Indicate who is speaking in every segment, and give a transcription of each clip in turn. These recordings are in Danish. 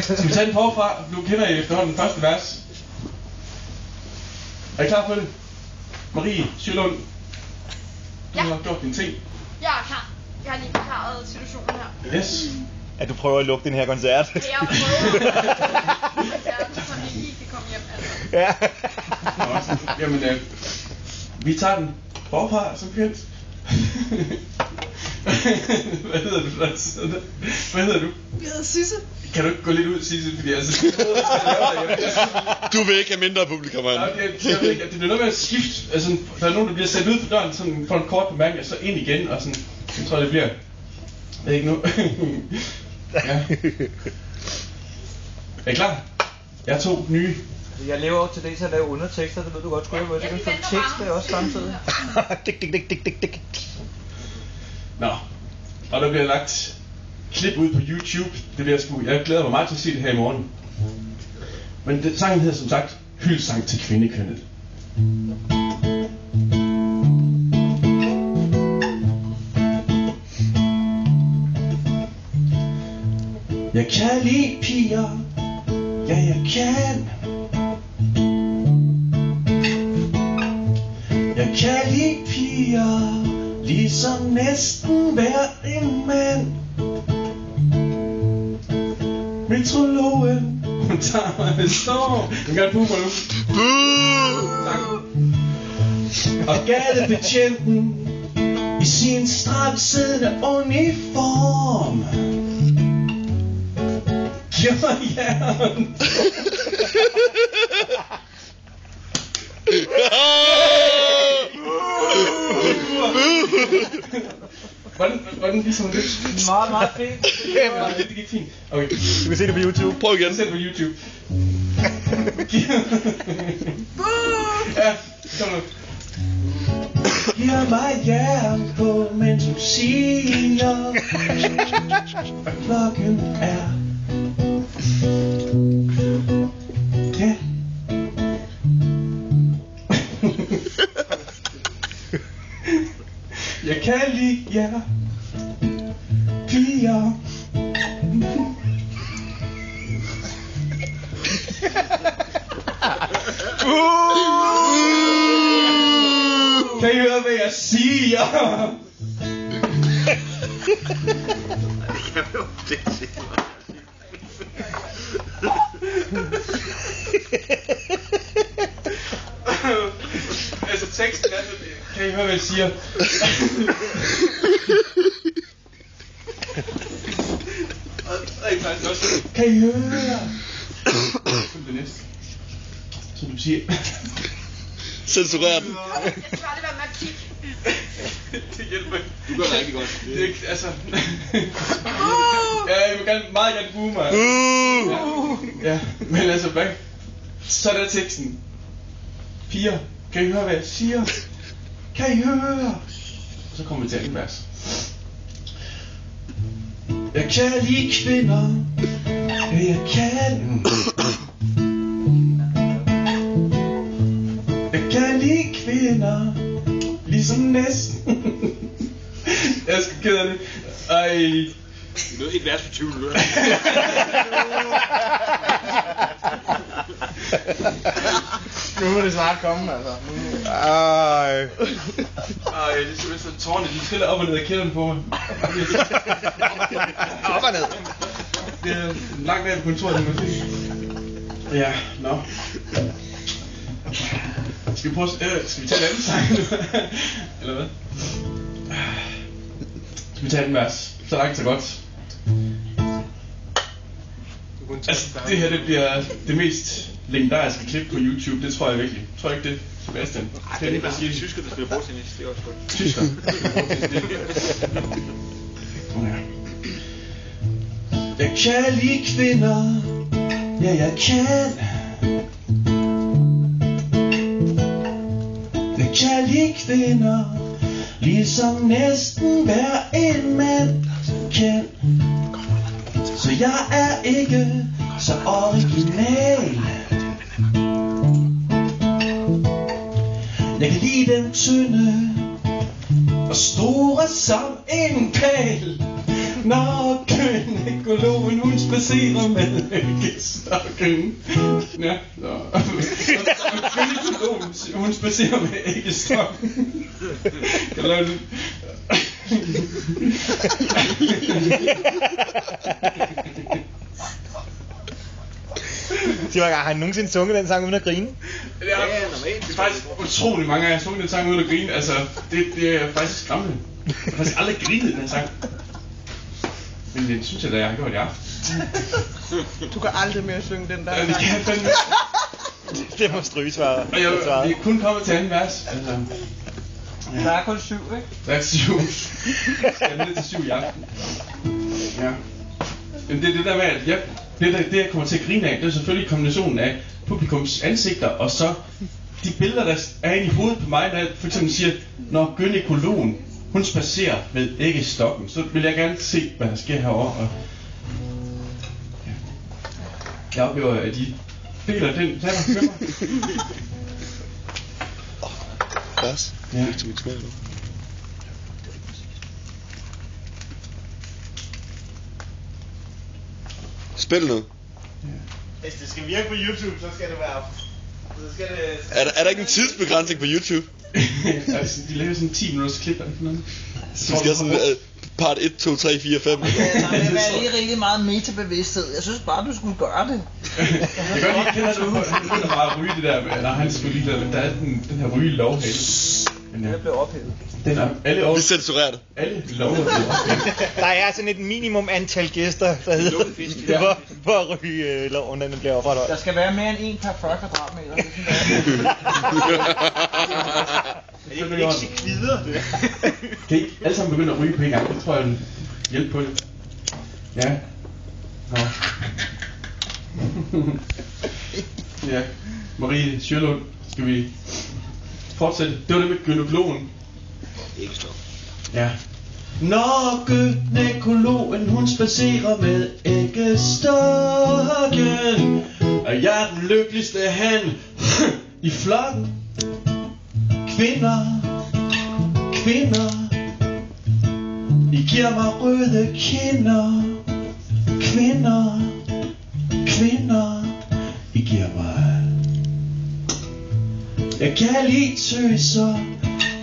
Speaker 1: Skal vi tage den forfra? Nu kender I efterhånden den første vers. Er I klar på det? Marie Sjølund, du har gjort dine ting.
Speaker 2: Jeg er klar. Jeg har lige forklaret situationen her.
Speaker 1: Yes.
Speaker 3: At du prøver at lukke den her koncert.
Speaker 2: Jeg prøver koncerten, så vi lige kan komme hjem. Altså.
Speaker 3: Ja.
Speaker 1: Jamen, vi tager den forfra, som kendt. Hvad hedder du, Frans? Hvad hedder du?
Speaker 2: Jeg hedder Sisse.
Speaker 1: Kan du ikke gå lidt ud, Sisse, fordi altså...
Speaker 4: Du vil ikke have mindre publikum, mand.
Speaker 1: Nej, jeg ved ikke, at det bliver noget med at skifte. Altså, der er nogen, der bliver sendt ud for døren sådan, for en kort bemærkning, og så ind igen, og sådan... Jeg tror, det bliver... Jeg ved ikke nu. Ja. Er I klar? Jeg har 2 nye.
Speaker 3: Jeg lever også til det, så at lave undertekster, det ved du godt, skulle jeg kan få tekst med også samtidig. Dik.
Speaker 1: Nå, og der bliver lagt klip ud på YouTube. Det bliver jeg glæder mig meget til at se det her i morgen. Men sangen hedder som sagt Hyldesang til kvindekønnet. Jeg kan lide piger, ja jeg kan. Jeg kan lide piger, ligesom næsten hver en mand. Metrologen, hun tager mig med storm. Den kan puge mig nu. Og gadebetjenten i sin stramsiddende uniform giver mig jern. Hvordan viser man det?
Speaker 3: Meget fint.
Speaker 1: Det gik fint. Okay.
Speaker 3: Du kan se det på YouTube.
Speaker 4: Prøv igen.
Speaker 1: Se det på YouTube. Ja, kom nu. Giv mig jern på, mens du siger, hvad klokken er. Ja. Jeg kan lide jer piger. Kan I høre, hvad jeg siger? Altså teksten er sådan, kan I høre, hvad jeg siger? Kan I høre? Det næste. Så du siger.
Speaker 4: Censurer den.
Speaker 2: Jeg tror, det var matematik.
Speaker 1: Det hjælper ikke.
Speaker 4: Du gør det rigtig godt.
Speaker 1: Det er ikke, altså... Ja, jeg vil gerne, meget gerne booge mig. Ja, men altså, hvad? Så er der teksten. Piger, kan I høre, hvad jeg siger? Kan I høre? Så kommer vi til anden vers. Jeg kan lide kvinder. Jeg kan. Jeg kan lide kvinder. Ligesom næsten. Jeg er sgu ked af det. Ej.
Speaker 4: Det er et vers for 20 minutter.
Speaker 3: Nu må det snart komme, altså.
Speaker 1: Ej, det er simpelthen så tårne. De triller op og ned af kælderen på mig.
Speaker 3: Op og ned.
Speaker 1: Det er langt af på kontoret, nu. Ja, nå. Skal vi prøve skal vi tage en anden sang nu? Eller hvad? Skal vi tage den vers? Så langt, så godt. Altså, det her det bliver det mest legendariske klip på YouTube. Det tror jeg virkelig. Tror jeg ikke det, Sebastian?
Speaker 4: Det er bare sige tysker, der spiller bordtennis. Det er også godt.
Speaker 1: Tysker. Jeg kan lide kvinder. Ja, jeg kan. Jeg kan lide kvinder. Ligesom næsten hver en mand kan. Så jeg er ikke så original. Jeg kan lide dem tynde og store som en pæl. Når kønne gynekologen, hun spacerer med æggestokken. Ja, og gynekologen, hun spacerer med æggestokken. Jeg laver det.
Speaker 3: Sig mig, har han nogensinde sunget den sang uden at grine?
Speaker 1: Det er faktisk utrolig mange gange, jeg har sunget den sang uden at grine. Altså, det er faktisk skræmmende. Jeg har faktisk aldrig grinet den sang. Men det synes jeg da, jeg har gjort i aften.
Speaker 5: Du kan aldrig mere synge den der
Speaker 1: Ja, det kan jeg fandme.
Speaker 3: Det må stryge svaret.
Speaker 1: Og jeg er kun kommet til anden vers. Altså,
Speaker 3: ja. Der er kun 7, ikke?
Speaker 1: Der er 7. Jeg er ned til 7 i aften. Ja. Men det er det der med, at det jeg kommer til at grine af, det er selvfølgelig kombinationen af publikums ansigter, og så de billeder, der er inde i hovedet på mig, der for eksempel siger, når gynekologen, hun spacerer med æggestokken, så vil jeg gerne se, hvad der sker herovre. Og ja. Jeg oplever, at de deler den taler med mig.
Speaker 4: Lars,
Speaker 1: ja.
Speaker 4: Til mit smag nu. Spil noget.
Speaker 3: Hvis det skal virke på YouTube, så skal det være... Så skal det...
Speaker 4: Er der ikke en tidsbegrænsning på YouTube?
Speaker 1: Altså, de laver sådan 10 minutters klip eller sådan noget.
Speaker 4: Så skal sådan part 1, 2, 3, 4, 5.
Speaker 3: Der vil være lige rigtig meget metabevidsthed. Jeg synes bare, du skulle gøre det.
Speaker 1: Jeg kan godt lide, kender du, han begynder bare at ryge det der med, når han skulle lige der er den her rygelov her.
Speaker 3: Men ja. Det blev ophævet.
Speaker 1: Den er alle år.
Speaker 4: Vi censurerer det.
Speaker 1: Alle lover det ophævet.
Speaker 3: Der er sådan et minimum antal gæster, der hedder, for at ryge loven, den bliver opretholdt. Der skal være mere end 1 per 40 kvadratmeter. Det er sådan, det er ikke sekvider, det.
Speaker 1: Kan I alle sammen begynde at ryge på en gang? Det tror jeg vil hjælpe på det. Ja. Nå. Ja. Marie Sjølund, skal vi fortsætte? Det var det med gynekologen.
Speaker 4: Ikke stop.
Speaker 1: Ja. Når gynekologen, hun spacerer med æggestokken, og jeg er den lykkeligste han i flokken. Kvinder, I giver mig røde kinder. Kvinder, I giver mig. Jeg kan lide tøser,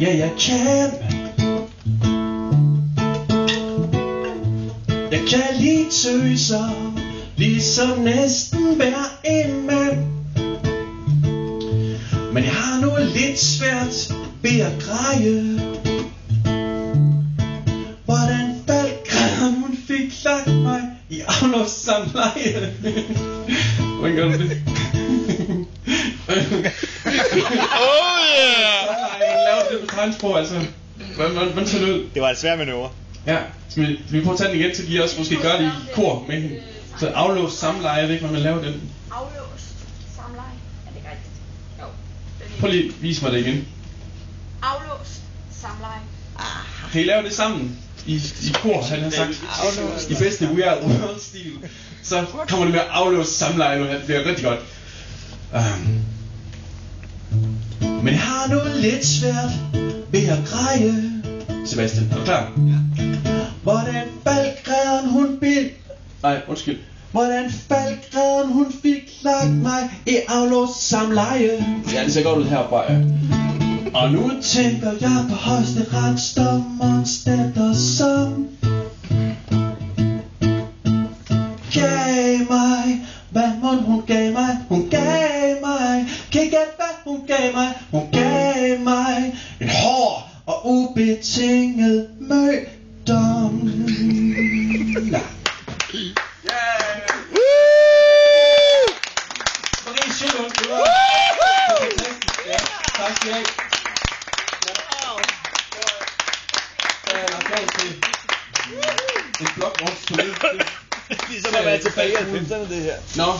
Speaker 1: ja jeg kan. Jeg kan lide tøser, ligesom næsten hver en mand. Men jeg har nu lidt svært ved at greje, hvordan faldgræderen hun fik lagt mig i aflåssamleje. Hvordan gør du det?
Speaker 4: Oh yeah!
Speaker 1: Jeg lavede det på tegnsprog, altså. Hvordan tager det ud?
Speaker 3: Det var et svært manøvre.
Speaker 1: Ja, skal vi prøve at tage den igen, så kan I også måske gøre det i kor med hende. Så aflåst samleje, jeg ved ikke, hvordan man laver den.
Speaker 2: Aflåst samleje. Er det ikke rigtigt? Jo.
Speaker 1: Prøv lige at vise mig det igen.
Speaker 2: Aflåst samleje.
Speaker 1: Kan I lave det sammen i kor, han har sagt. I bedste We Are World-stil. Så kommer det med at aflåse samleje nu, det bliver rigtig godt. Men jeg har nu lidt svært ved at greje. Sebastian, er du klar? Ja. Hvordan faldgræderen hun fik... Nej, undskyld. Hvordan faldgræderen hun fik lagt mig i aflåst samleje. Ja, det ser godt ud heroppe, ja. Og nu tænker jeg på højesteretsdommerens datter, som gav mig, hvad mon hun gav mig? Hun gav mig, kan I gætte hvad hun gav mig? Hun gav mig en hård og ubetinget mødom. Ja. Marie Sjølund, det var fantastisk. Ja, tak skal I have. En blokvognsturné.
Speaker 3: Ligesom at være tilbage i 90'erne, det her.
Speaker 1: Nå.